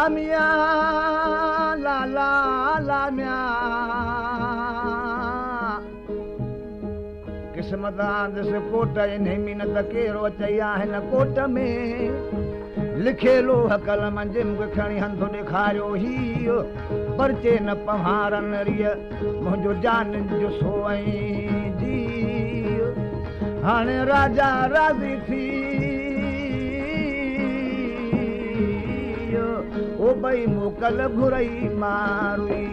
मिया ला ला ला मिया किस्मत आंदस कोट इन्हें मिनत केरो चया है न कोट में लिखेलो कलम जिम खणी हंधो ॾेखारियो ही परचे न पहारन रिय मुंहिंजो जान जो सोई जी हाणे राजा राज़ी थी ओ भई मोकल घुरई मारुई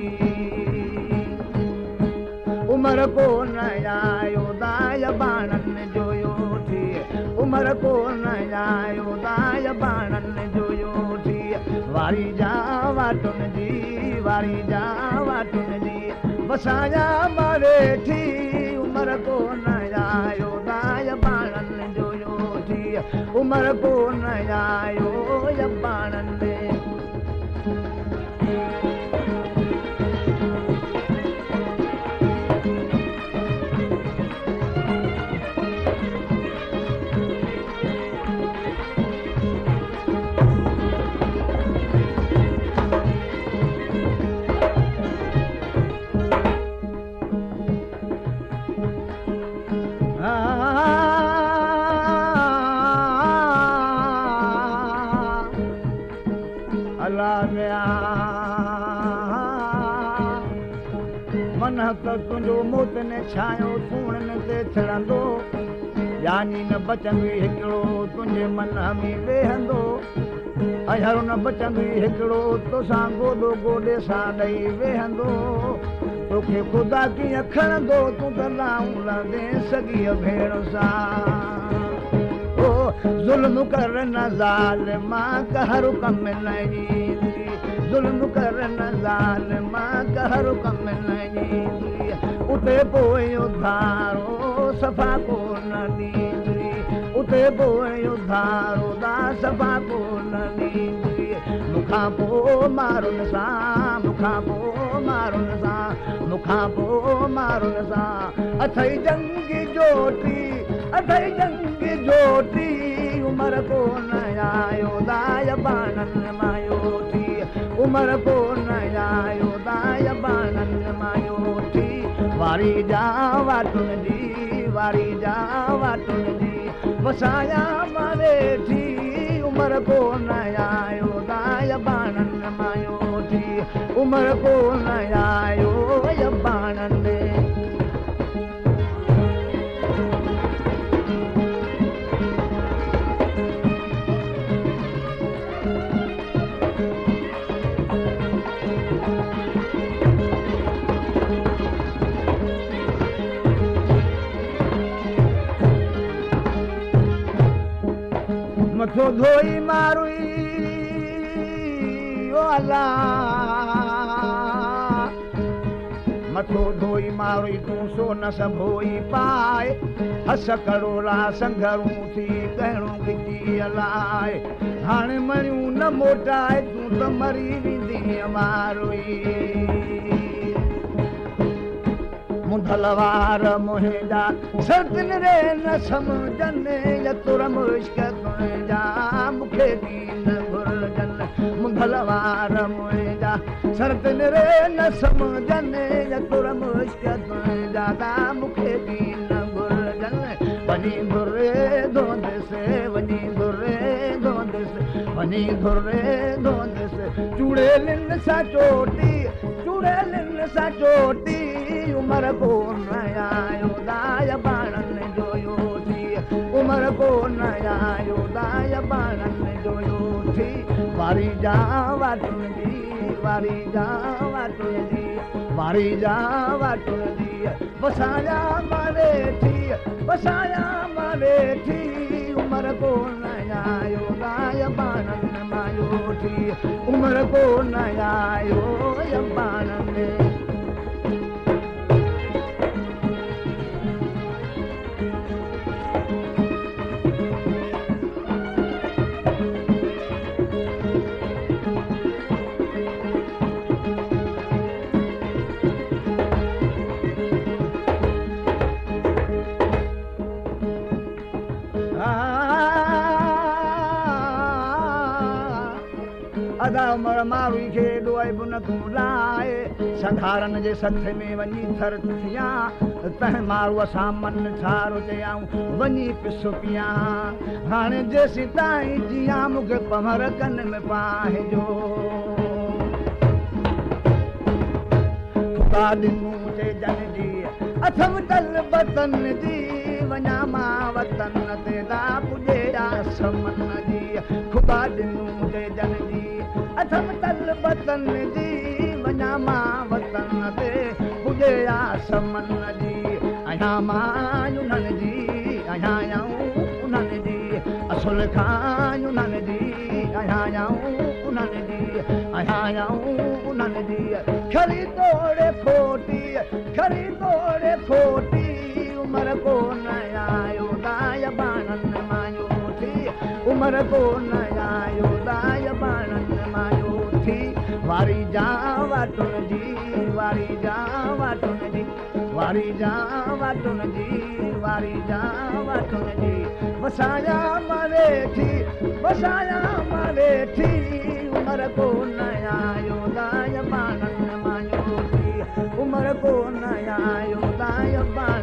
उमर को न आयो दाय बाणन जोयो थी उमर को न आयो दाय बाणन जोयो थी वारी जा वाटुन जी वारी जा वाटुन जी वसाया मारे थी उमर को न आयो दाय बाणन जोयो थी उमर को न आयो या बाणन मन हक तुंहिंजो मोत ने छायो सूणनि ते छड़ंदो यानी न बचंदी हिकिड़ो तुंहिंजे मन में वेहंदो अहिड़ो न बचंदी हिकिड़ो तोसां गोॾो गोॾे सां ॾेई वेहंदो तोखे ख़ुदा कीअं खणंदो तूं त लाऊं लॻे सॻीअ भेण सां ओ ज़ुल्म कर न ज़ालिमा कहर कम न ईंदी ज़ुल्म कर न ज़ालिमा कहर कम न ईंदी उते पोइ उधारो सफ़ा को न ॾींदी उते पोइ उधारो दा सफ़ा को न ॾींदी मूंखां पोइ मारुन सां मूंखां पोइ मारुन सां मूंखां पोइ मारुन सां अथई जंगी जोटी अथई जंगी जोटी उमर को न आयो दाय बाणन मायो थी उमर को न आयो दाय बाणन मायो थी वारी जा वाटुन जी वारी जा वाटुन जी वसाया मारे थी उमर को न आयो दाय बाणन मायो थी उमर को न आयो या बाणन मथो धोई मारुई ओ अल्लाह मथो धोई मारुई तूं सो न सभोई पाए हस करोड़ा संघरूं थी गहणूं खिची अलाए हाणे मरियूं न मोटाए तूं त मरी वेंदी मारुई मुंधलवार मुंहिंजा सर्दिन रे न सम्झनि यतुर मुश्क तुंहिंजा मूंखे बि न घुरजनि मुंधलवार मुंहिंजा सर्दिन रे न सम्झनि यतुर मुश्क तुंहिंजा दा मूंखे बि न घुरजनि वञी घुरे धोंदसि वञी घुरे धोंदसि वञी घुरे धोंदसि चूड़ेलिन सां चोटी चूड़ेलिन सां चोटी उमर को न आयो दाय बाणन जोयो थी उमर को न आयो दाय बाणन जोयो थी वारी जा वाटुन जी वारी जा वाटुन जी वारी जा वाटुन जी वसाया मारे थी वसाया मारे थी उमर को न आयो दाय बाणन मायो थी उमर को न आयो या बाणन दादा उमर मारू खे ॾोए बि न तूं लाए संधारन जे सथ में वञी थर थिया तंहिं मारूअ सां मन छारो चयाऊं वञी पिसो पिया हाणे जेसीं ताईं जियां मूंखे पमर कन में पाइजो खुदा ॾिनूं ते जन जी अथम तल बतन जी वञा मां वतन ते दा पुॼे आसमन जी खुदा ॾिनूं ते जन जी अथम तल बतन जी वञा मां वतन ते पुॼे आसमन जी अञा मां उन्हनि जी अञा आऊं उन्हनि जी असुल खां उन्हनि जी अञा आऊं उन्हनि जी अञा आऊं उन्हनि जी खरी तोड़े खोटी उमर को न आयो दाय बाणन मायो थी उमर को न आयो दाय बाणन मायो थी वारी जा वाटुन जी वारी जा वाटुन जी वारी जा वाटुन जी वारी जा वाटुन जी वसाया मारे थी उमर को न आयो दाय बाणन मायो थी उमर को न आयो दाय बाणन